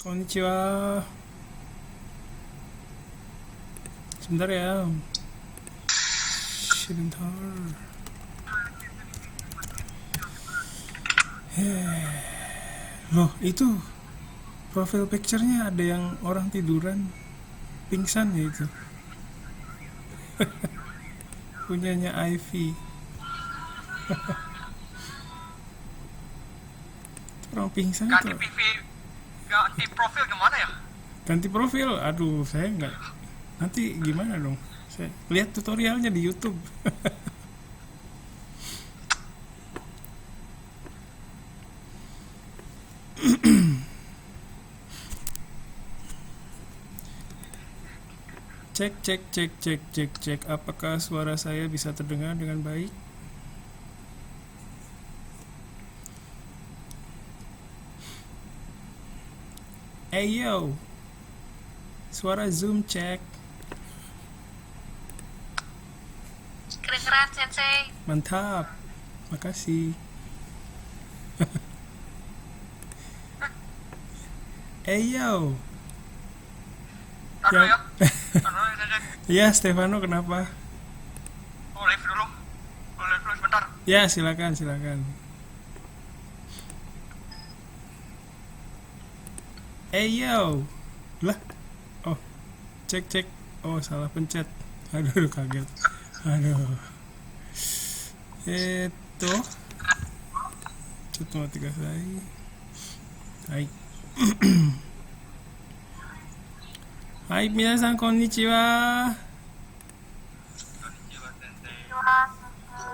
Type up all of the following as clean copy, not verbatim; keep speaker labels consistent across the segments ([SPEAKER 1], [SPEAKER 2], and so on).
[SPEAKER 1] Konnichiwa. Sebentar ya. Sebentar. Loh, itu profile picture-nya ada yang orang tiduran pingsan ya itu. Punyanya Ivy. Orang pingsan
[SPEAKER 2] Ganti
[SPEAKER 1] itu.
[SPEAKER 2] PV, ganti profil gimana ya?
[SPEAKER 1] Ganti profil. Aduh, saya nggak. Nanti gimana dong? Saya lihat tutorialnya di YouTube. Cek, cek, cek, cek, cek, cek. Apakah suara saya bisa terdengar dengan baik? Yo, suara Zoom cek.
[SPEAKER 3] Keren-keren Sensei.
[SPEAKER 1] Mantap. Makasih. Yo.
[SPEAKER 2] Taruh
[SPEAKER 1] Ya.
[SPEAKER 2] ya. Taruh ya, Sensei.
[SPEAKER 1] Ya, Stefano kenapa?
[SPEAKER 2] Oh, live dulu. Oh, live dulu sebentar.
[SPEAKER 1] Ya, silakan, silakan. Yo. Lah. Oh, cek, cek. Oh, salah pencet. Aduh, kaget. Aduh. Itu. Cuma 3 kali. Hai. Hai, minasan konnichiwa.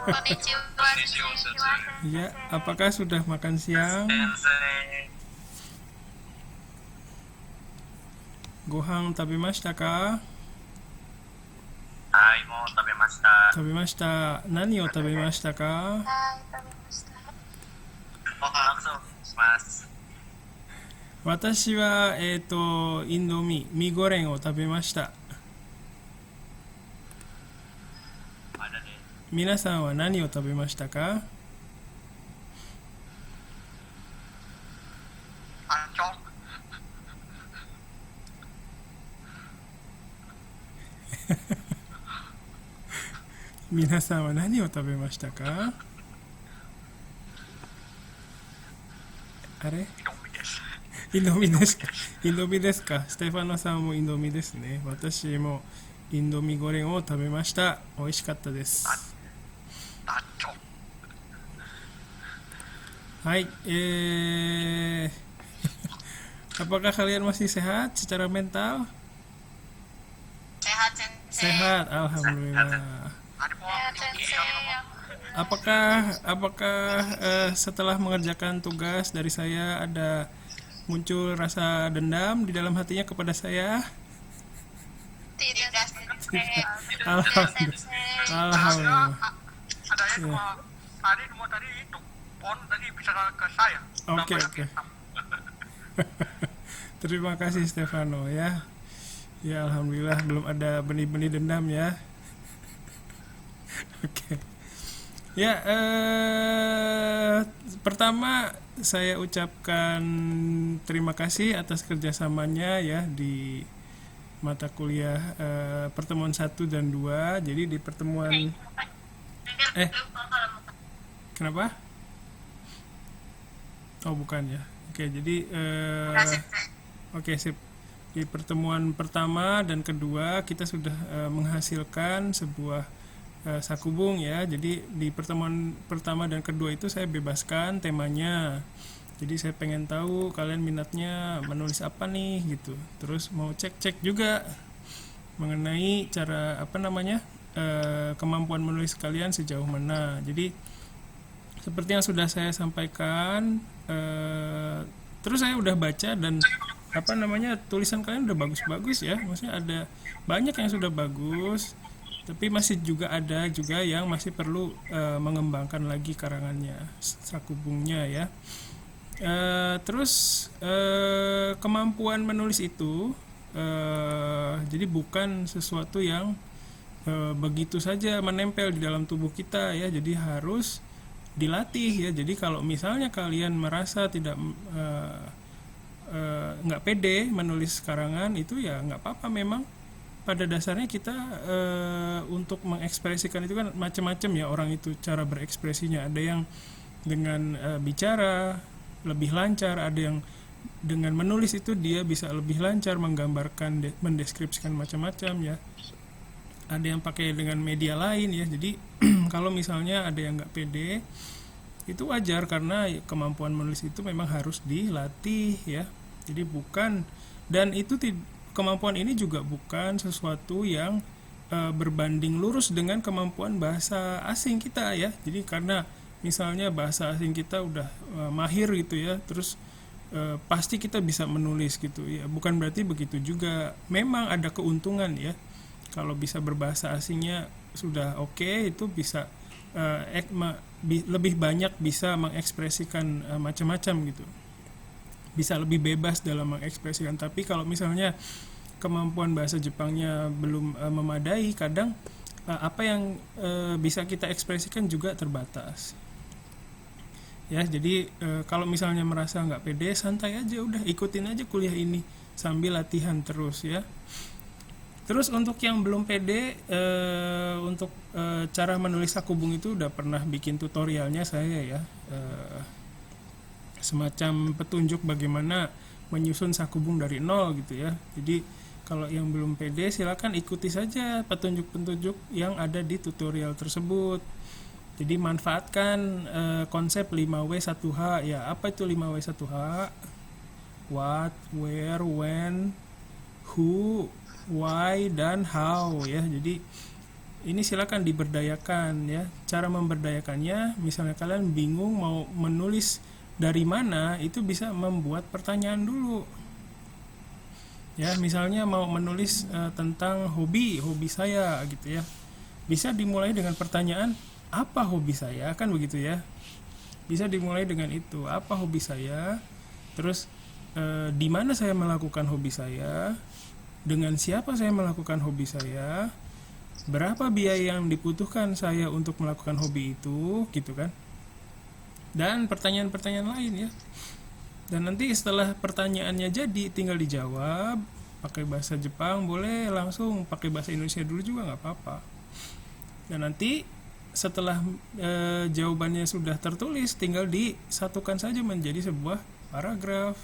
[SPEAKER 3] Konnichiwa.
[SPEAKER 1] Ya, apakah sudah makan siang? Gohan tabemashita ka?
[SPEAKER 2] Hai, mau tabemashita.
[SPEAKER 1] Tabemashita. Nani o tabemashita ka?
[SPEAKER 2] Oh, langsung. Mas.
[SPEAKER 1] Watashi wa indomie, mi goreng o tabemashita.
[SPEAKER 2] Ada deh.
[SPEAKER 1] Minasan wa nani o tabemashita ka?
[SPEAKER 2] Pancong.
[SPEAKER 1] Minasan wa nani o tabemashita ka? Are?
[SPEAKER 2] Indomie desu.
[SPEAKER 1] Indomie desu ka? Stefano さんもインドミですね。私もインドミゴレンを食べました。美味しかったです。
[SPEAKER 2] Pancong.
[SPEAKER 1] Hai, apakah kalian masih sehat secara mental?
[SPEAKER 3] Sehat Sensei.
[SPEAKER 1] Sehat, alhamdulillah.
[SPEAKER 2] Ada mau
[SPEAKER 3] Sehat Sensei.
[SPEAKER 1] Apakah setelah mengerjakan tugas dari saya ada muncul rasa dendam di dalam hatinya kepada saya?
[SPEAKER 3] Tidak Sensei.
[SPEAKER 1] Alhamdulillah.
[SPEAKER 3] Sensei.
[SPEAKER 1] Alhamdulillah.
[SPEAKER 2] ada yang cuma tadi itu. Pon tadi bisa ke saya.
[SPEAKER 1] Oke, oke. Terima kasih Stefano ya. Ya alhamdulillah belum ada benih-benih dendam ya. Oke. Ya, pertama saya ucapkan terima kasih atas kerjasamanya ya di mata kuliah pertemuan 1 dan 2. Jadi di pertemuan kenapa? Oh bukan ya. Oke, jadi oke sip. Di pertemuan pertama dan kedua kita sudah menghasilkan sebuah sakubung ya. Jadi di pertemuan pertama dan kedua itu saya bebaskan temanya. Jadi saya pengen tahu kalian minatnya menulis apa nih gitu. Terus mau cek-cek juga mengenai cara kemampuan menulis kalian sejauh mana. Jadi seperti yang sudah saya sampaikan, terus saya udah baca dan tulisan kalian udah bagus-bagus ya. Maksudnya ada banyak yang sudah bagus, tapi masih ada juga yang masih perlu mengembangkan lagi karangannya, sakubungnya ya. Terus kemampuan menulis itu jadi bukan sesuatu yang begitu saja menempel di dalam tubuh kita ya. Jadi harus dilatih ya. Jadi kalau misalnya kalian merasa tidak nggak pede menulis karangan, itu ya nggak apa-apa. Memang pada dasarnya kita untuk mengekspresikan itu kan macam-macam ya orang itu cara berekspresinya. Ada yang dengan bicara lebih lancar, ada yang dengan menulis itu dia bisa lebih lancar menggambarkan, mendeskripsikan macam-macam ya. Ada yang pakai dengan media lain ya. Jadi kalau misalnya ada yang nggak pede, itu wajar karena kemampuan menulis itu memang harus dilatih ya. Jadi bukan, dan itu kemampuan ini juga bukan sesuatu yang berbanding lurus dengan kemampuan bahasa asing kita ya. Jadi karena misalnya bahasa asing kita udah mahir gitu ya, terus pasti kita bisa menulis gitu ya, bukan berarti begitu juga. Memang ada keuntungan ya, kalau bisa berbahasa asingnya sudah oke, itu bisa lebih banyak bisa mengekspresikan macam-macam gitu, bisa lebih bebas dalam mengekspresikan. Tapi kalau misalnya kemampuan bahasa Jepangnya belum memadai, kadang apa yang bisa kita ekspresikan juga terbatas ya. Jadi kalau misalnya merasa nggak pede, santai aja, udah ikutin aja kuliah ini sambil latihan terus ya. Terus untuk yang belum pede, untuk cara menulis sakubung itu udah pernah bikin tutorialnya saya ya, semacam petunjuk bagaimana menyusun sakubung dari nol gitu ya. Jadi kalau yang belum pede silakan ikuti saja petunjuk-petunjuk yang ada di tutorial tersebut. Jadi manfaatkan konsep 5W1H ya. Apa itu 5W1H? What, where, when, who, why, dan how ya. Jadi ini silakan diberdayakan ya. Cara memberdayakannya, misalnya kalian bingung mau menulis dari mana, itu bisa membuat pertanyaan dulu ya. Misalnya mau menulis tentang hobi saya gitu ya, bisa dimulai dengan pertanyaan, apa hobi saya, kan begitu ya. Bisa dimulai dengan itu, apa hobi saya, terus di mana saya melakukan hobi saya, dengan siapa saya melakukan hobi saya, berapa biaya yang dibutuhkan saya untuk melakukan hobi itu gitu kan, dan pertanyaan-pertanyaan lain ya. Dan nanti setelah pertanyaannya jadi, tinggal dijawab pakai bahasa Jepang, boleh langsung pakai bahasa Indonesia dulu juga nggak apa-apa. Dan nanti setelah jawabannya sudah tertulis, tinggal disatukan saja menjadi sebuah paragraf,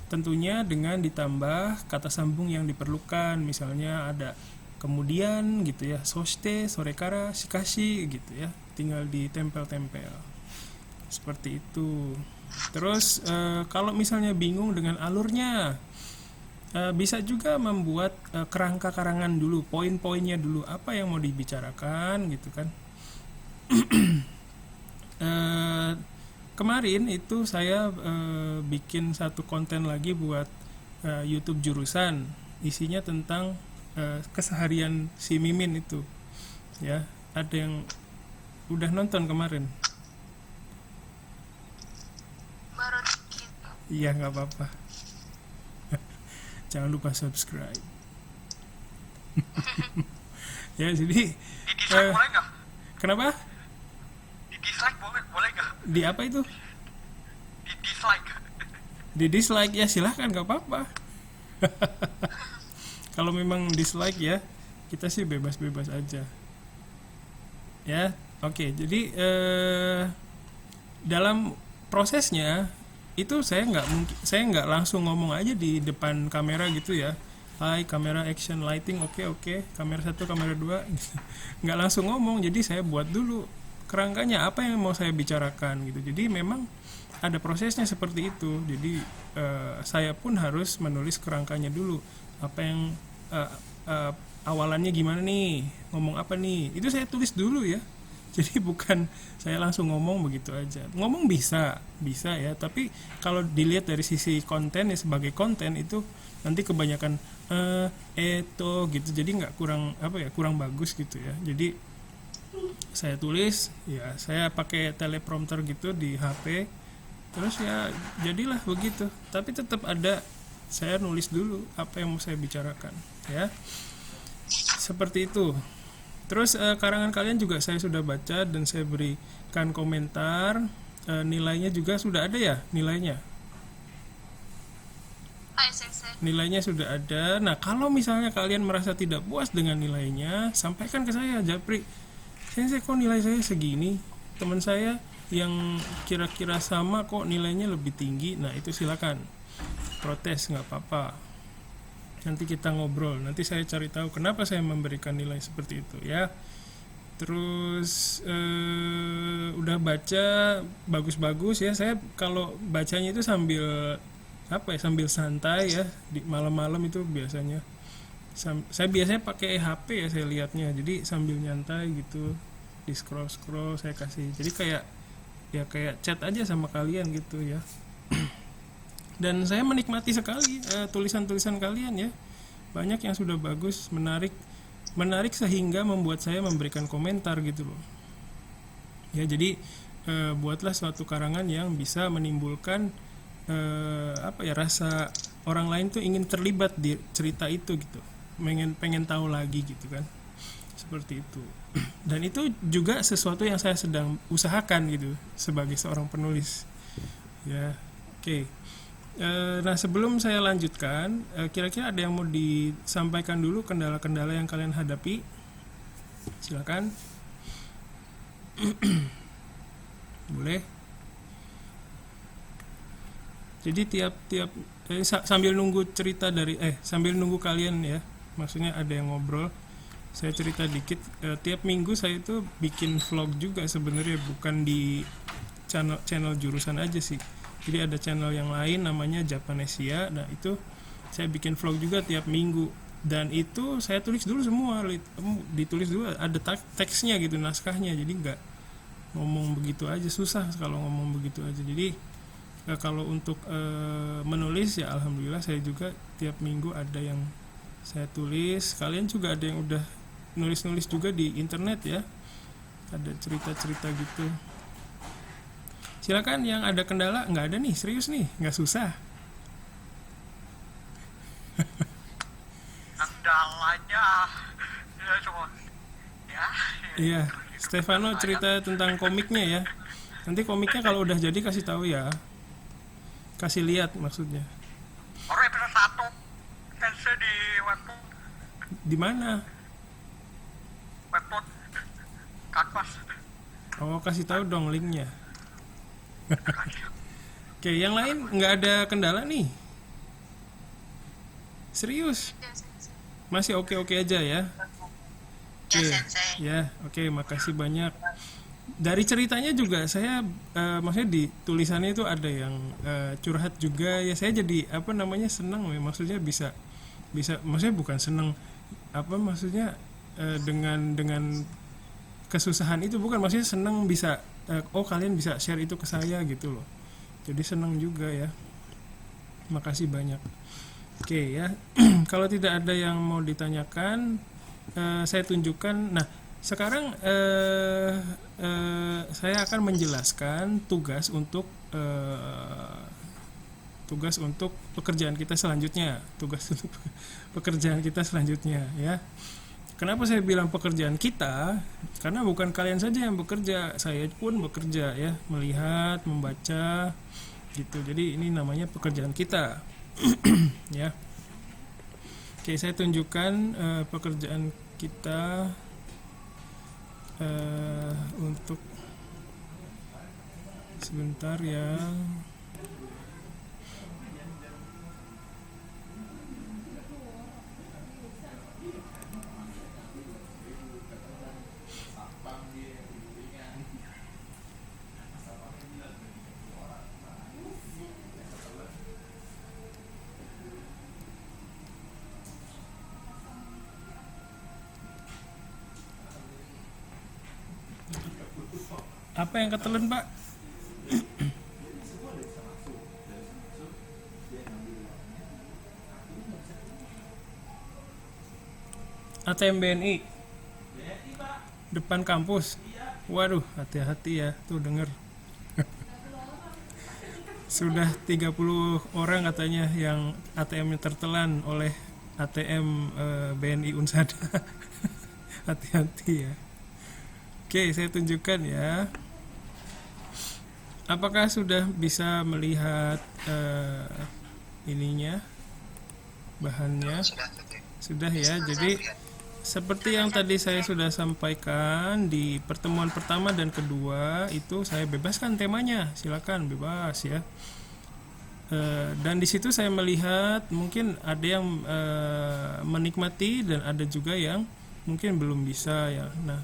[SPEAKER 1] tentunya dengan ditambah kata sambung yang diperlukan. Misalnya ada kemudian gitu ya, soshite, sorekara, shikashi gitu ya, tinggal ditempel-tempel seperti itu. Terus kalau misalnya bingung dengan alurnya, bisa juga membuat kerangka karangan dulu, poin-poinnya dulu, apa yang mau dibicarakan gitu kan. Kemarin itu saya bikin satu konten lagi buat YouTube jurusan, isinya tentang keseharian si Mimin itu ya. Ada yang udah nonton kemarin?
[SPEAKER 3] Baru dikit.
[SPEAKER 1] Iya, nggak apa-apa. Jangan lupa subscribe. Ya, jadi
[SPEAKER 2] Di dislike boleh nggak?
[SPEAKER 1] kenapa?
[SPEAKER 2] Di dislike boleh nggak?
[SPEAKER 1] Di apa itu?
[SPEAKER 2] Di dislike.
[SPEAKER 1] Di dislike ya, silahkan, nggak apa-apa. Kalau memang dislike ya, kita sih bebas-bebas aja. Ya, oke. Jadi dalam prosesnya itu saya nggak langsung ngomong aja di depan kamera gitu ya. Hai, kamera, action, lighting, oke, kamera 1, kamera 2. Nggak langsung ngomong, jadi saya buat dulu kerangkanya, apa yang mau saya bicarakan gitu. Jadi memang ada prosesnya seperti itu. Jadi saya pun harus menulis kerangkanya dulu, apa yang awalannya gimana nih, ngomong apa nih, itu saya tulis dulu ya. Jadi bukan saya langsung ngomong begitu aja. Ngomong bisa ya, tapi kalau dilihat dari sisi konten ya, sebagai konten itu nanti kebanyakan itu gitu, jadi nggak kurang bagus gitu ya. Jadi saya tulis ya, saya pakai teleprompter gitu di HP, terus ya jadilah begitu. Tapi tetap ada, saya nulis dulu apa yang mau saya bicarakan ya, seperti itu. Terus karangan kalian juga saya sudah baca dan saya berikan komentar. Nilainya juga sudah ada ya, nilainya
[SPEAKER 3] Sensei.
[SPEAKER 1] Nilainya sudah ada. Nah, kalau misalnya kalian merasa tidak puas dengan nilainya, sampaikan ke saya, Japri. Sensei, kok nilai saya segini? Teman saya yang kira-kira sama kok nilainya lebih tinggi. Nah, itu silakan protes, nggak apa-apa. Nanti kita ngobrol. Nanti saya cari tahu kenapa saya memberikan nilai seperti itu ya. Terus udah baca bagus-bagus ya. Saya kalau bacanya itu sambil sambil santai ya, di malam-malam itu biasanya. Saya biasanya pakai HP ya, saya lihatnya, jadi sambil nyantai gitu, di scroll saya kasih, jadi kayak chat aja sama kalian gitu ya. Dan saya menikmati sekali tulisan-tulisan kalian ya, banyak yang sudah bagus, menarik sehingga membuat saya memberikan komentar gitu loh ya. Jadi buatlah suatu karangan yang bisa menimbulkan rasa orang lain tuh ingin terlibat di cerita itu gitu, pengen tahu lagi gitu kan, seperti itu. Dan itu juga sesuatu yang saya sedang usahakan gitu sebagai seorang penulis ya. Oke. Nah, sebelum saya lanjutkan, kira-kira ada yang mau disampaikan dulu, kendala-kendala yang kalian hadapi? Silakan. Boleh. Jadi tiap sambil nunggu cerita sambil nunggu kalian ya, maksudnya ada yang ngobrol, saya cerita dikit. Tiap minggu saya itu bikin vlog juga sebenarnya, bukan di channel jurusan aja sih. Jadi ada channel yang lain namanya Japanesia. Nah, itu saya bikin vlog juga tiap minggu, dan itu saya tulis dulu semua, ditulis dulu, ada teksnya gitu, naskahnya. Jadi nggak ngomong begitu aja, susah kalau ngomong begitu aja. Jadi kalau untuk menulis ya alhamdulillah saya juga tiap minggu ada yang saya tulis. Kalian juga ada yang udah nulis-nulis juga di internet ya, ada cerita-cerita gitu. Silakan, yang ada kendala. Nggak ada nih, serius nih, nggak susah.
[SPEAKER 2] Kendalanya ya cuma ya.
[SPEAKER 1] Iya, Stefano cerita tentang komiknya ya. Nanti komiknya kalau udah jadi kasih tahu ya, kasih lihat maksudnya.
[SPEAKER 2] Baru episode 1 Sensei di webtoon
[SPEAKER 1] Di mana?
[SPEAKER 2] Kanvas.
[SPEAKER 1] Oh, kasih tahu dong linknya. Oke, yang lain nggak ada kendala nih? Serius?
[SPEAKER 3] Ya, Sensei.
[SPEAKER 1] Masih oke-oke aja ya?
[SPEAKER 3] Ya, Sensei.
[SPEAKER 1] Ya, oke, makasih banyak. Dari ceritanya juga saya maksudnya di tulisannya itu ada yang curhat juga ya. Saya jadi senang ya, maksudnya bisa maksudnya bukan senang maksudnya dengan kesusahan itu, bukan, maksudnya senang bisa kalian bisa share itu ke saya gitu loh. Jadi senang juga ya. Makasih banyak. Oke ya. Kalau tidak ada yang mau ditanyakan, saya tunjukkan. Nah, sekarang saya akan menjelaskan tugas untuk pekerjaan kita selanjutnya. Tugas untuk pekerjaan kita selanjutnya ya. Kenapa saya bilang pekerjaan kita? Karena bukan kalian saja yang bekerja, saya pun bekerja ya, melihat, membaca gitu. Jadi ini namanya pekerjaan kita. Ya. Oke, saya tunjukkan pekerjaan kita untuk sebentar ya. Apa yang ketelan, Pak? ATM BNI depan kampus. Waduh, hati-hati ya, tuh denger. Sudah 30 orang katanya yang ATM-nya tertelan oleh ATM BNI Unsada. Hati-hati ya. Oke, saya tunjukkan ya. Apakah sudah bisa melihat ininya, bahannya.
[SPEAKER 3] Sudah.
[SPEAKER 1] Sudah ya. Jadi seperti yang tadi saya sudah sampaikan di pertemuan pertama dan kedua itu saya bebaskan temanya, silakan bebas ya. Dan di situ saya melihat mungkin ada yang menikmati dan ada juga yang mungkin belum bisa ya. Nah,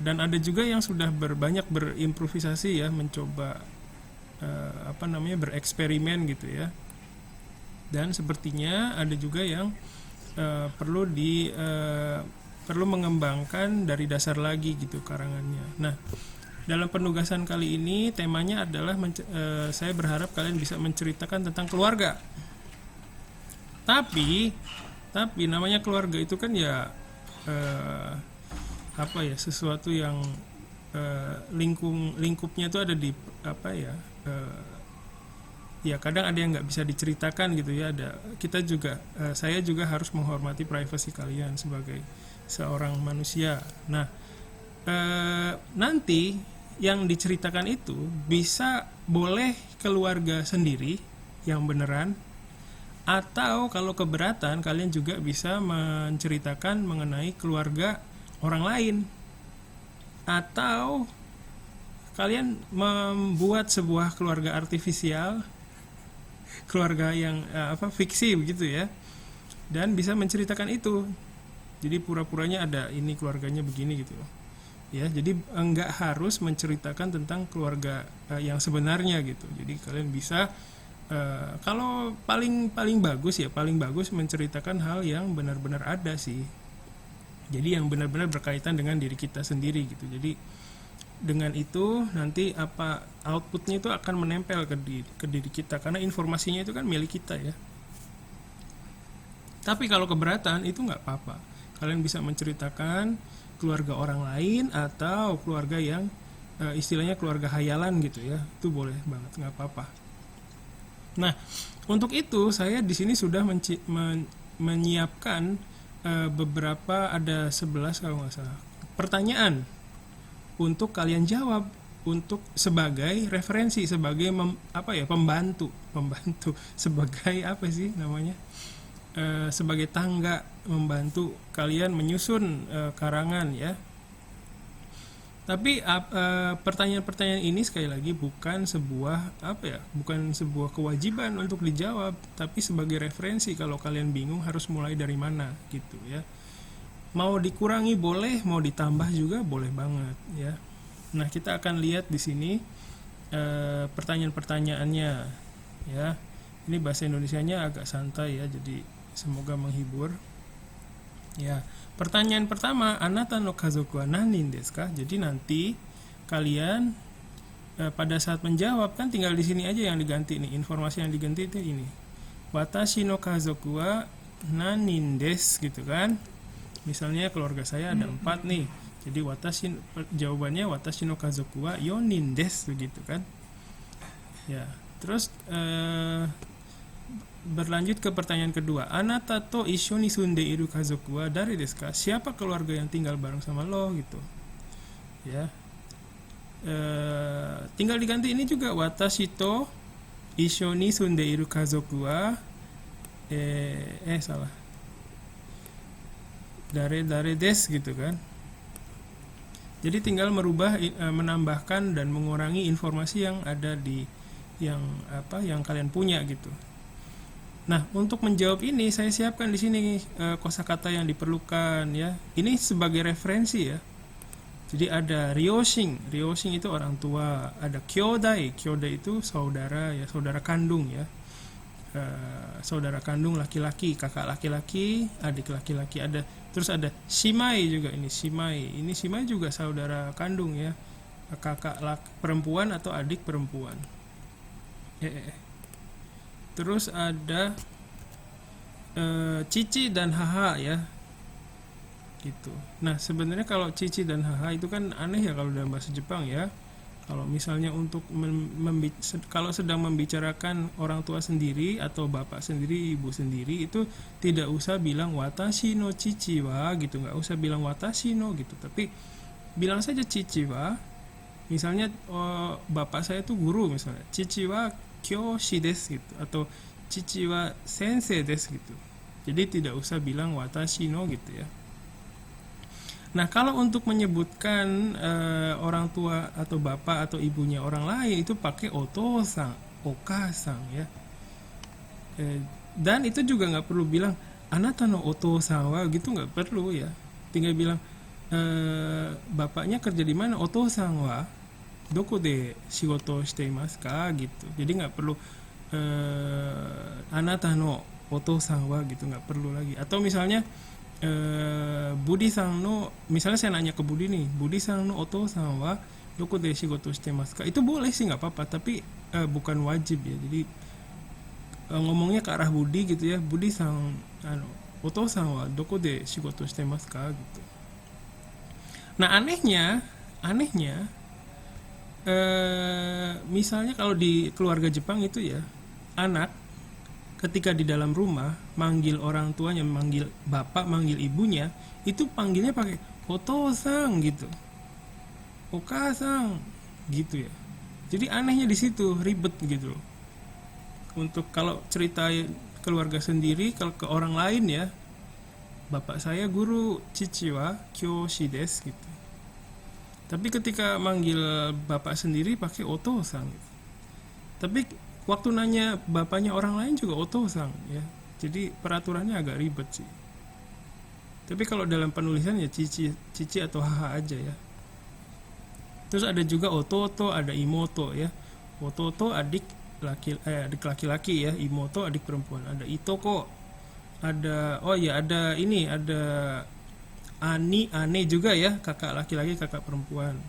[SPEAKER 1] dan ada juga yang sudah banyak berimprovisasi ya, mencoba bereksperimen gitu ya. Dan sepertinya ada juga yang perlu mengembangkan dari dasar lagi gitu karangannya. Nah, dalam penugasan kali ini temanya adalah saya berharap kalian bisa menceritakan tentang keluarga. Tapi namanya keluarga itu kan ya sesuatu yang lingkupnya itu ada di ya kadang ada yang nggak bisa diceritakan gitu ya. Saya juga harus menghormati privasi kalian sebagai seorang manusia. Nah, nanti yang diceritakan itu boleh keluarga sendiri yang beneran, atau kalau keberatan kalian juga bisa menceritakan mengenai keluarga orang lain, atau kalian membuat sebuah keluarga artifisial, keluarga yang fiksi begitu ya, dan bisa menceritakan itu. Jadi pura-puranya ada ini keluarganya begini gitu ya. Jadi enggak harus menceritakan tentang keluarga yang sebenarnya gitu. Jadi kalian bisa kalau paling bagus menceritakan hal yang benar-benar ada sih. Jadi yang benar-benar berkaitan dengan diri kita sendiri gitu. Jadi dengan itu nanti outputnya itu akan menempel ke diri kita, karena informasinya itu kan milik kita ya. Tapi kalau keberatan itu nggak apa-apa, kalian bisa menceritakan keluarga orang lain atau keluarga yang istilahnya keluarga hayalan gitu ya, itu boleh banget, nggak apa-apa. Nah, untuk itu saya di sini sudah menyiapkan beberapa, ada 11 kalau nggak salah, pertanyaan untuk kalian jawab, untuk sebagai referensi, sebagai pembantu sebagai sebagai tangga membantu kalian menyusun karangan ya. Tapi pertanyaan-pertanyaan ini sekali lagi bukan sebuah kewajiban untuk dijawab, tapi sebagai referensi kalau kalian bingung harus mulai dari mana gitu ya. Mau dikurangi boleh, mau ditambah juga boleh banget ya. Nah, kita akan lihat di sini pertanyaan-pertanyaannya ya. Ini bahasa Indonesianya agak santai ya, jadi semoga menghibur. Ya, pertanyaan pertama, anata no kazoku wa nanin desu ka? Jadi nanti kalian pada saat menjawab kan tinggal di sini aja yang diganti nih, informasi yang diganti itu ini. Watashi no kazoku wa nanin desu gitu kan. Misalnya keluarga saya ada 4 nih. Jadi jawabannya watashi no kazoku wa 4 desu begitu kan. Ya, terus berlanjut ke pertanyaan kedua, anata to issho ni sunde iru kazoku wa dare desu ka? Siapa keluarga yang tinggal bareng sama lo gitu ya. Tinggal diganti ini juga, watashi to issho ni sunde iru kazoku wa salah, dare desu gitu kan. Jadi tinggal merubah, menambahkan dan mengurangi informasi yang ada di yang kalian punya gitu. Nah, untuk menjawab ini saya siapkan di sini kosakata yang diperlukan ya. Ini sebagai referensi ya. Jadi ada ryoshin itu orang tua, ada kyodai itu saudara ya, saudara kandung ya. Saudara kandung laki-laki, kakak laki-laki, adik laki-laki, ada. Terus ada shimai juga, ini shimai juga saudara kandung ya, kakak perempuan atau adik perempuan. Terus ada cici dan haha ya gitu. Nah, sebenarnya kalau cici dan haha itu kan aneh ya kalau dalam bahasa Jepang ya. Kalau misalnya untuk kalau sedang membicarakan orang tua sendiri atau bapak sendiri, ibu sendiri, itu tidak usah bilang watashi no cici wa gitu, nggak usah bilang watashi no gitu, tapi bilang saja cici wa. Misalnya bapak saya tuh guru misalnya, cici wa kyoshi desu gitu, atau cici wa sensei desu gitu. Jadi tidak usah bilang watashi no gitu ya. Nah, kalau untuk menyebutkan orang tua atau bapak atau ibunya orang lain itu pakai otosang, okasang ya. Dan itu juga nggak perlu bilang anata no otosang wa gitu, nggak perlu ya. Tinggal bilang bapaknya kerja di mana, otosang wa doko de shigoto shite imasu ka gitu. Jadi nggak perlu anata no otosang wa gitu, nggak perlu lagi. Atau misalnya Budi sang no, misalnya saya nanya ke Budi nih, Budi sang no otosang wa doko de shigoto shite imasu ka, itu boleh sih nggak apa-apa, tapi bukan wajib ya. Jadi ngomongnya ke arah Budi gitu ya, Budi sang otosang wa doko de shigoto shite imasu ka gitu. Nah, anehnya misalnya kalau di keluarga Jepang itu ya, anak ketika di dalam rumah manggil orang tuanya, manggil bapak, manggil ibunya, itu panggilnya pakai otosang gitu, okasang gitu ya. Jadi anehnya di situ, ribet gitu loh. Untuk kalau cerita keluarga sendiri, kalau ke orang lain ya, bapak saya guru, cici wa kyoshi desu gitu. Tapi ketika manggil bapak sendiri pakai otosang gitu. Tapi waktu nanya bapaknya orang lain juga otosang ya. Jadi peraturannya agak ribet sih. Tapi kalau dalam penulisan ya cici atau haha aja ya. Terus ada juga ototo, ada imoto ya. Ototo adik laki-laki ya, imoto adik perempuan. Ada itoko, ada ane juga ya, kakak laki-laki, kakak perempuan.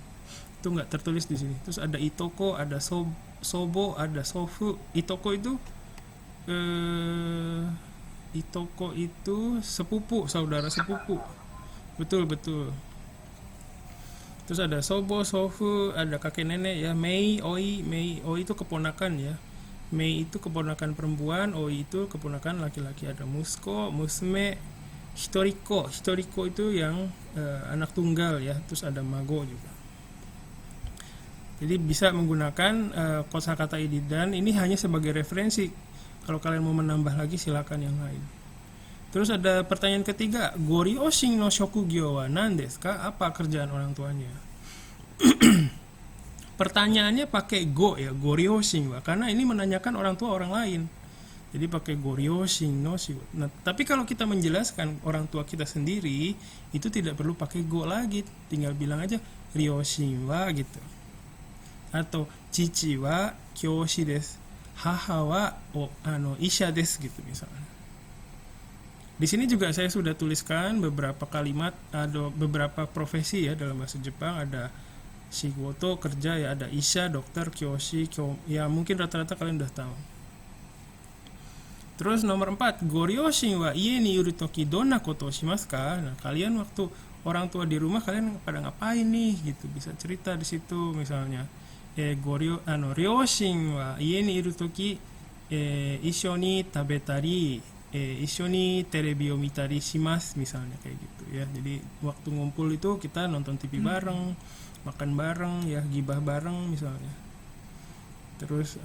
[SPEAKER 1] Itu nggak tertulis di sini. Terus ada itoko, ada sobo, ada sofu. Itoko itu sepupu, saudara sepupu. Betul. Terus ada sobo, sofu, ada kakek nenek ya, mei, oi itu keponakan ya. Mei itu keponakan perempuan, oi itu keponakan laki-laki. Ada musko, musme, hitoriko itu yang anak tunggal ya. Terus ada mago juga. Jadi bisa menggunakan kosakata ini, dan ini hanya sebagai referensi. Kalau kalian mau menambah lagi silakan yang lain. Terus ada pertanyaan ketiga, Goryoshin no shokugyo wa nan desu ka? Apa kerjaan orang tuanya? Pertanyaannya pakai go ya, Goryoshin wa, karena ini menanyakan orang tua orang lain. Jadi pakai Goryoshin no shigo. Nah, tapi kalau kita menjelaskan orang tua kita sendiri, itu tidak perlu pakai go lagi, tinggal bilang aja Ryoshin wa gitu. Atau cici wa kyoshi desu, haha wa isha desu gitu misalnya. Di sini juga saya sudah tuliskan beberapa kalimat, ada beberapa profesi ya dalam bahasa Jepang. Ada shigoto, kerja ya, ada isha, dokter, kyoshi, ya mungkin rata-rata kalian udah tahu. Terus nomor 4, Goryoshin wa ie ni yuru toki donna koto shimasu ka? Nah, kalian waktu orang tua di rumah kalian pada ngapain nih gitu, bisa cerita di situ misalnya. Ryoshin wa ie ni iru toki issho ni tabetari, issho ni terebi o mitari shimasu misalnya, kayak gitu ya. Jadi waktu ngumpul itu kita nonton TV bareng, makan bareng ya, gibah bareng misalnya. Terus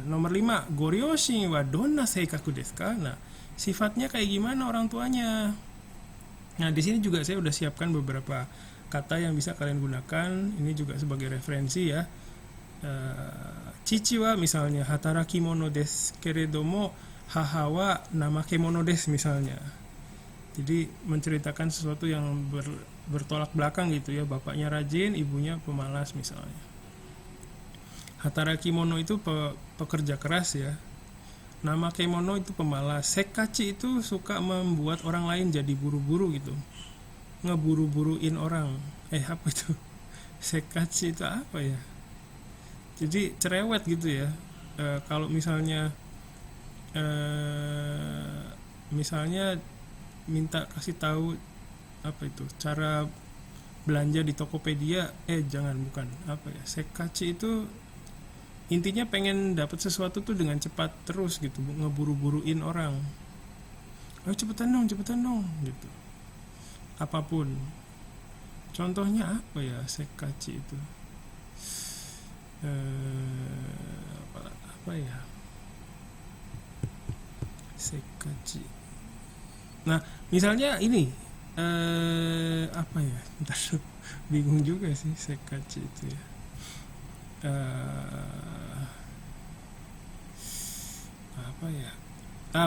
[SPEAKER 1] nomor 5, Goryoshin wa donna seikaku desu ka? Nah, sifatnya kayak gimana orang tuanya? Nah, di sini juga saya udah siapkan beberapa kata yang bisa kalian gunakan. Ini juga sebagai referensi ya. Cici wa misalnya hataraki mono desu keredomo haha wa namakemono desu misalnya. Jadi menceritakan sesuatu yang bertolak belakang gitu ya. Bapaknya rajin, ibunya pemalas misalnya. Hataraki mono itu pekerja keras ya. Namakemono itu pemalas. Sekkachi itu suka membuat orang lain jadi buru-buru gitu, ngeburu-buruin orang. Apa itu? Sekkachi itu apa ya? Jadi cerewet gitu ya. Kalau misalnya minta kasih tahu apa itu cara belanja di Tokopedia, bukan apa ya, Sekkachi itu intinya pengen dapat sesuatu tuh dengan cepat terus gitu, ngeburu-buruin orang. Cepetan dong gitu, apapun. Contohnya apa ya Sekkachi itu? Apa ya? Sekachi. Nah, misalnya ini apa ya? Bentar, bingung juga sih sekachi itu ya. Eh, apa ya?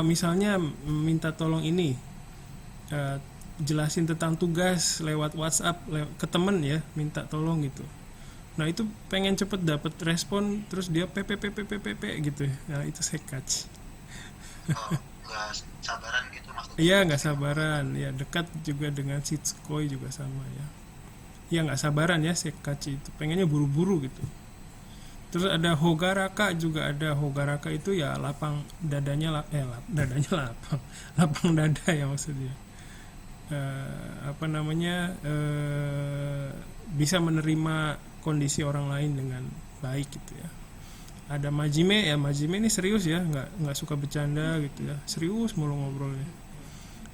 [SPEAKER 1] Misalnya minta tolong ini, eh, jelasin tentang tugas lewat WhatsApp ke temen ya, minta tolong gitu. Nah itu pengen cepet dapet respon, terus dia pp gitu ya. Nah itu sekachi.
[SPEAKER 3] Oh, nggak sabaran gitu maksudnya.
[SPEAKER 1] Iya nggak sabaran, ya dekat juga dengan sitskoi juga sama ya. Iya nggak sabaran ya sekachi itu, pengennya buru-buru gitu. Terus ada hogaraka juga ada. Hogaraka itu ya lapang dadanya dadanya lapang lapang dada ya maksudnya. Apa namanya, bisa menerima kondisi orang lain dengan baik gitu ya. Ada majime ya, majime ini serius ya, nggak suka bercanda gitu ya, serius mulu ngobrolnya.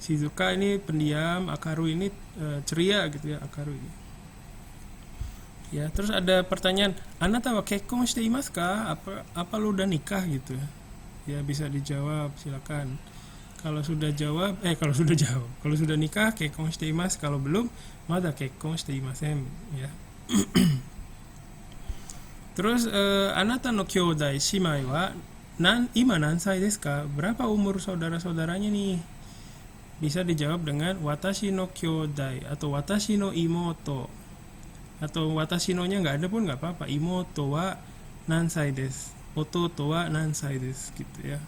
[SPEAKER 1] Shizuka ini pendiam, Akaru ini ceria gitu ya, Akaru ini. Ya, terus ada pertanyaan, "Anata wa kekkon shite imasu ka?" Apa lu udah nikah gitu ya? Ya bisa dijawab, silakan. Kalau sudah jawab, kalau sudah nikah kekkon shite imasu, kalau belum mada kekkon shite imasen ya. Terus anata no kyodai shimai wa ima nansai desu ka? Berapa umur saudara-saudaranya nih? Bisa dijawab dengan watashi no kyodai atau watashi no imoto. Atau watashi no-nya nggak ada pun nggak apa-apa. Imoto wa nansai desu, ototo wa nansai desu gitu ya.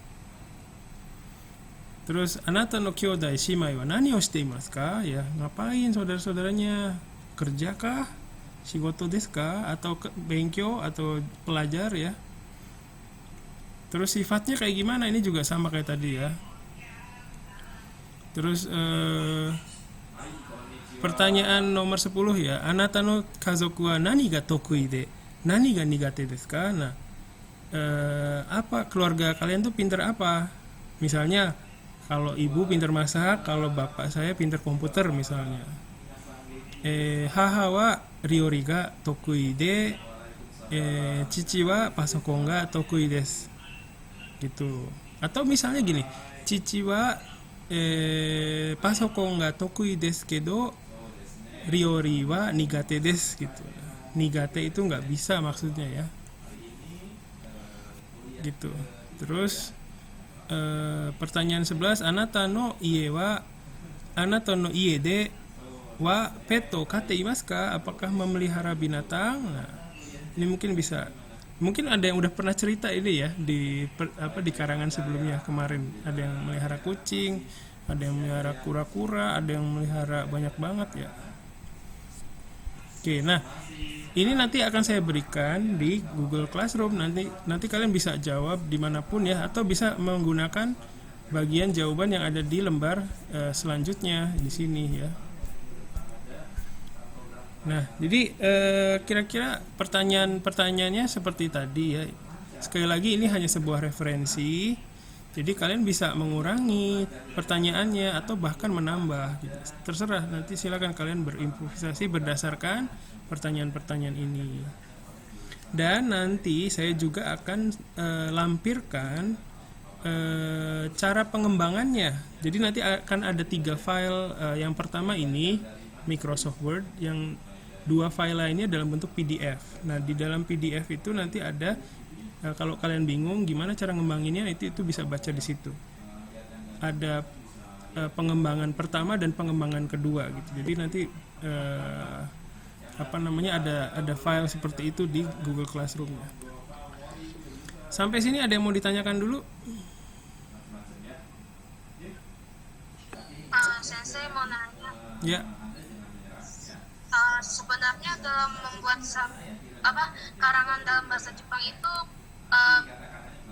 [SPEAKER 1] Terus anata no kyodai shimai wa nani o shite imasu ka? Ya, ngapain saudara-saudaranya? Kerja kah? Shigoto desu ka? Atau benkyo atau pelajar ya? Terus sifatnya kayak gimana? Ini juga sama kayak tadi ya. Terus pertanyaan nomor 10 ya. Anata no kazoku wa nani ga tokui de nani ga nigate desu ka? Nah, apa keluarga kalian tuh pinter apa? Misalnya kalau ibu pinter masak, kalau bapak saya pinter komputer misalnya. Haha wa ryori ga tokui de, chichi wa pasokon ga tokui desu. Gitu. Atau misalnya gini, chichi wa pasokon ga tokui desu kedo ryori wa nigate desu gitu. Nigate itu nggak bisa maksudnya ya. Gitu. Terus pertanyaan 11, anata no ie de wa peto kate imasu ka? Apakah memelihara binatang? Nah, ini mungkin ada yang udah pernah cerita ini ya di karangan sebelumnya kemarin. Ada yang melihara kucing, ada yang melihara kura-kura, ada yang melihara banyak banget ya. Oke, nah ini nanti akan saya berikan di Google Classroom. Nanti kalian bisa jawab dimanapun ya, atau bisa menggunakan bagian jawaban yang ada di lembar selanjutnya di sini ya. Nah, jadi kira-kira pertanyaannya seperti tadi ya. Sekali lagi ini hanya sebuah referensi. Jadi kalian bisa mengurangi pertanyaannya atau bahkan menambah gitu. Terserah, nanti silakan kalian berimprovisasi berdasarkan pertanyaan-pertanyaan ini. Dan nanti saya juga akan lampirkan cara pengembangannya. Jadi nanti akan ada 3 file. Yang pertama ini Microsoft Word, yang 2 file lainnya dalam bentuk PDF. Nah, di dalam PDF itu nanti ada, kalau kalian bingung gimana cara ngembanginnya, itu bisa baca di situ. Ada pengembangan pertama dan pengembangan kedua gitu. Jadi nanti ada file seperti itu di Google Classroom ya. Sampai sini ada yang mau ditanyakan dulu?
[SPEAKER 3] Sensei mau nanya.
[SPEAKER 1] Ya.
[SPEAKER 3] Sebenarnya dalam membuat karangan dalam bahasa Jepang itu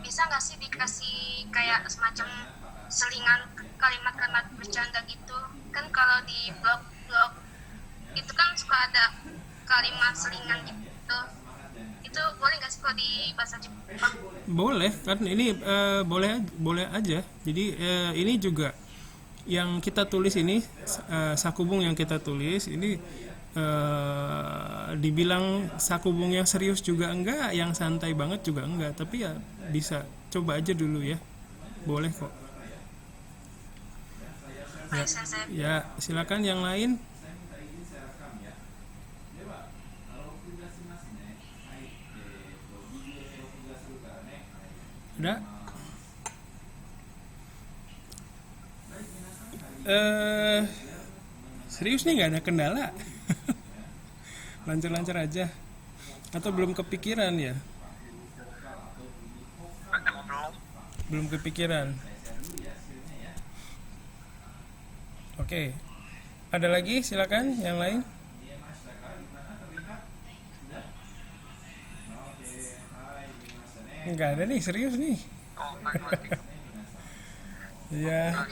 [SPEAKER 3] bisa nggak sih dikasih kayak semacam selingan kalimat-kalimat bercanda gitu? Kan kalau di blog itu kan suka ada kalimat selingan gitu. Itu boleh nggak sih kalau di bahasa Jepang?
[SPEAKER 1] Boleh, kan ini boleh aja. Jadi ini juga yang kita tulis ini, sakubung yang kita tulis ini dibilang sakubung yang serius juga enggak, yang santai banget juga enggak, tapi ya bisa coba aja dulu ya, boleh kok.
[SPEAKER 3] Baik, Sensei.
[SPEAKER 1] Ya, silakan yang lain. Ada? Serius nih nggak ada kendala? Lancar-lancar aja. Atau belum kepikiran ya?
[SPEAKER 2] Emang belum.
[SPEAKER 1] Belum kepikiran. Oke. Ada lagi? Silakan yang lain. Nggak ada nih, serius nih.
[SPEAKER 2] Oh, lagi.
[SPEAKER 1] Ya.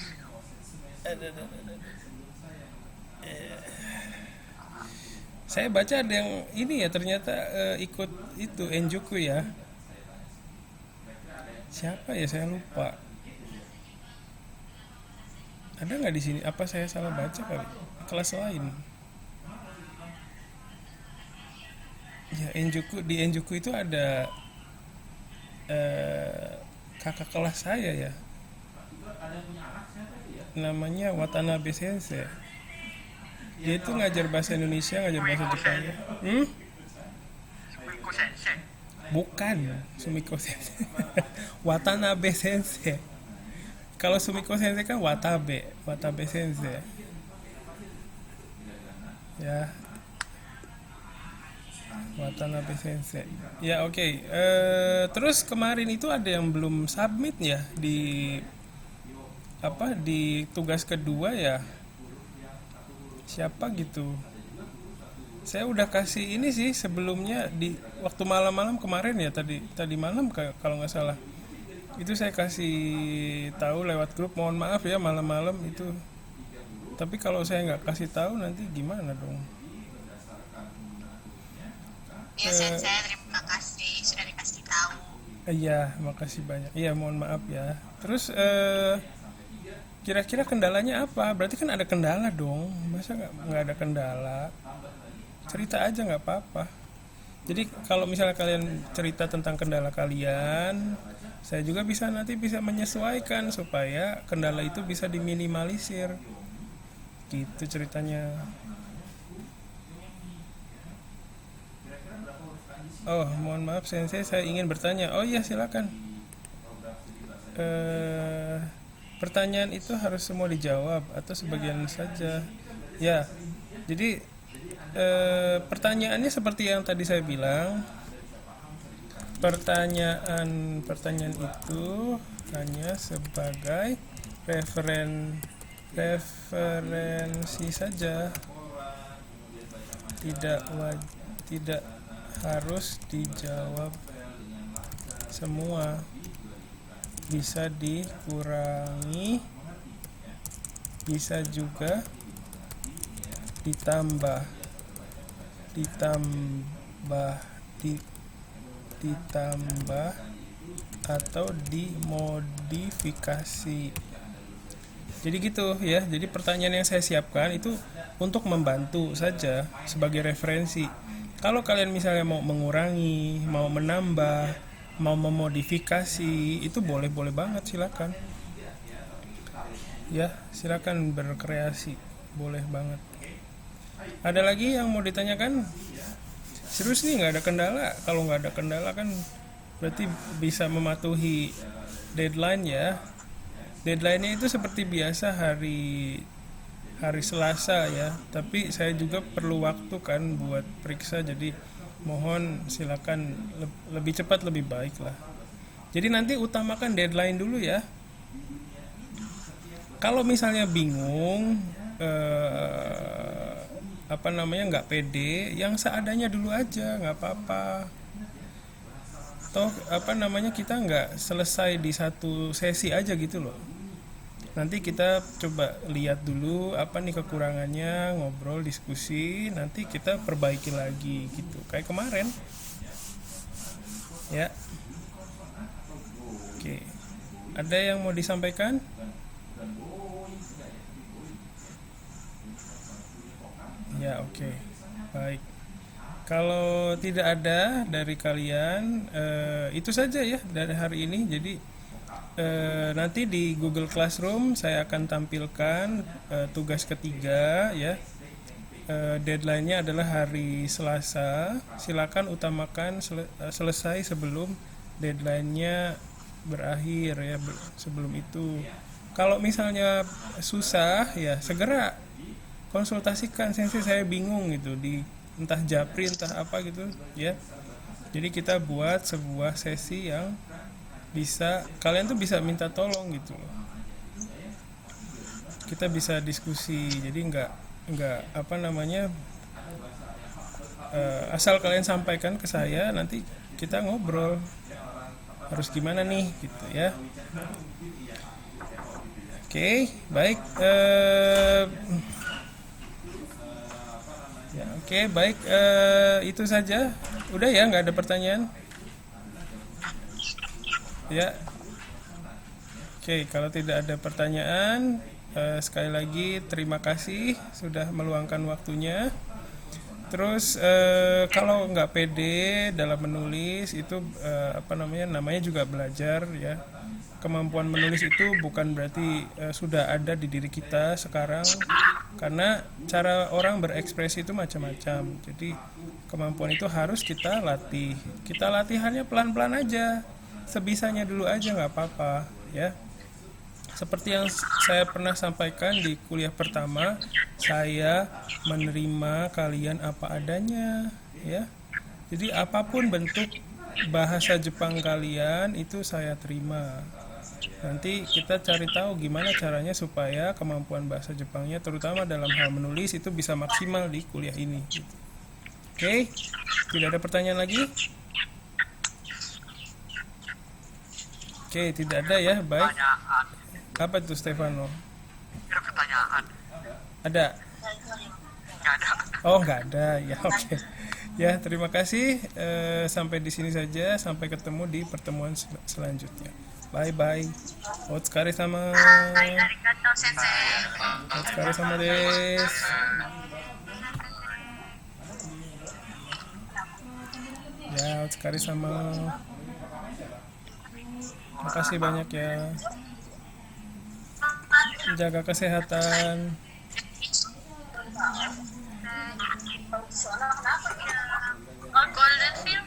[SPEAKER 1] Saya baca ada yang ini ya, ternyata ikut itu Enjuku ya. Siapa ya, saya lupa. Ada nggak di sini? Apa saya salah baca kali? Kelas lain. Ya, di Enjuku itu ada kakak kelas saya ya. Namanya Watanabe Sensei. Dia itu ngajar bahasa Indonesia, ngajar bahasa Jepang.
[SPEAKER 2] Sumiko Sensei.
[SPEAKER 1] Bukan Sumiko Sensei. Watanabe Sensei. Kalau Sumiko Sensei kan Watabe Sensei. Ya, Watanabe Sensei. Ya, oke. Terus kemarin itu ada yang belum submit ya di di tugas kedua ya. Siapa gitu? Saya udah kasih ini sih sebelumnya di waktu malam-malam kemarin ya, tadi malam kalau nggak salah. Itu saya kasih tahu lewat grup. Mohon maaf ya malam-malam itu. Tapi kalau saya nggak kasih tahu nanti gimana dong?
[SPEAKER 3] Ya, Sensei, terima kasih sudah dikasih tahu.
[SPEAKER 1] Iya, makasih banyak. Iya, mohon maaf ya. Terus kira-kira kendalanya apa? Berarti kan ada kendala dong. Masa nggak ada kendala? Cerita aja nggak apa-apa. Jadi kalau misalnya kalian cerita tentang kendala kalian, saya juga nanti bisa menyesuaikan supaya kendala itu bisa diminimalisir. Gitu ceritanya. Oh, mohon maaf Sensei, saya ingin bertanya. Oh iya, silakan. Pertanyaan itu harus semua dijawab atau sebagian saja? Ya, jadi pertanyaannya seperti yang tadi saya bilang. Pertanyaan itu hanya sebagai referensi saja, tidak harus dijawab semua, bisa dikurangi, bisa juga ditambah atau dimodifikasi. Jadi gitu ya. Jadi pertanyaan yang saya siapkan itu untuk membantu saja sebagai referensi. Kalau kalian misalnya mau mengurangi, mau menambah, mau memodifikasi, itu boleh banget, silakan. Ya, silakan berkreasi, boleh banget. Ada lagi yang mau ditanyakan? Serius nih, nggak ada kendala. Kalau nggak ada kendala kan berarti bisa mematuhi deadline ya. Deadline-nya itu seperti biasa hari Selasa ya, tapi saya juga perlu waktu kan buat periksa, jadi mohon silakan lebih cepat lebih baik lah. Jadi nanti utamakan deadline dulu ya. Kalau misalnya bingung nggak pede, yang seadanya dulu aja, nggak apa-apa. Toh kita nggak selesai di satu sesi aja gitu loh. Nanti kita coba lihat dulu apa nih kekurangannya, ngobrol, diskusi, nanti kita perbaiki lagi gitu. Kayak kemarin. Ya. Oke. Ada yang mau disampaikan? Ya, oke. Baik. Kalau tidak ada dari kalian, itu saja ya dari hari ini. Jadi nanti di Google Classroom saya akan tampilkan tugas ketiga ya. Deadline-nya adalah hari Selasa. Silakan utamakan selesai sebelum deadline-nya berakhir ya, sebelum itu. Kalau misalnya susah ya segera konsultasikan, sensei saya bingung gitu di entah Japri entah apa gitu ya. Jadi kita buat sebuah sesi yang bisa kalian tuh bisa minta tolong gitu loh. Kita bisa diskusi. Jadi nggak apa namanya asal kalian sampaikan ke saya, nanti kita ngobrol harus gimana nih gitu ya. Oke, baik. Ya, oke, baik. Itu saja. Udah ya, nggak ada pertanyaan. Ya, oke. Kalau tidak ada pertanyaan, sekali lagi terima kasih sudah meluangkan waktunya. Terus kalau nggak pede dalam menulis itu namanya juga belajar ya. Kemampuan menulis itu bukan berarti sudah ada di diri kita sekarang, karena cara orang berekspresi itu macam-macam. Jadi kemampuan itu harus kita latih. Kita latihannya pelan-pelan aja, sebisanya dulu aja, nggak apa-apa ya. Seperti yang saya pernah sampaikan di kuliah pertama, saya menerima kalian apa adanya ya. Jadi apapun bentuk bahasa Jepang kalian itu saya terima. Nanti kita cari tahu gimana caranya supaya kemampuan bahasa Jepangnya terutama dalam hal menulis itu bisa maksimal di kuliah ini. Oke, tidak ada pertanyaan lagi? Oke, tidak ada ya, baik.
[SPEAKER 2] Pertanyaan.
[SPEAKER 1] Apa itu Stefano?
[SPEAKER 2] Ada pertanyaan.
[SPEAKER 1] Ada?
[SPEAKER 2] Nggak ada.
[SPEAKER 1] Oh, nggak ada. Ya, oke. Ya, terima kasih. Sampai di sini saja. Sampai ketemu di pertemuan selanjutnya. Bye-bye. Otsukare sama.
[SPEAKER 3] Arigato sensei.
[SPEAKER 1] Otsukare sama des. Ya, otsukare sama. Terima kasih banyak ya. Jaga kesehatan.
[SPEAKER 3] Oh, Golden Film.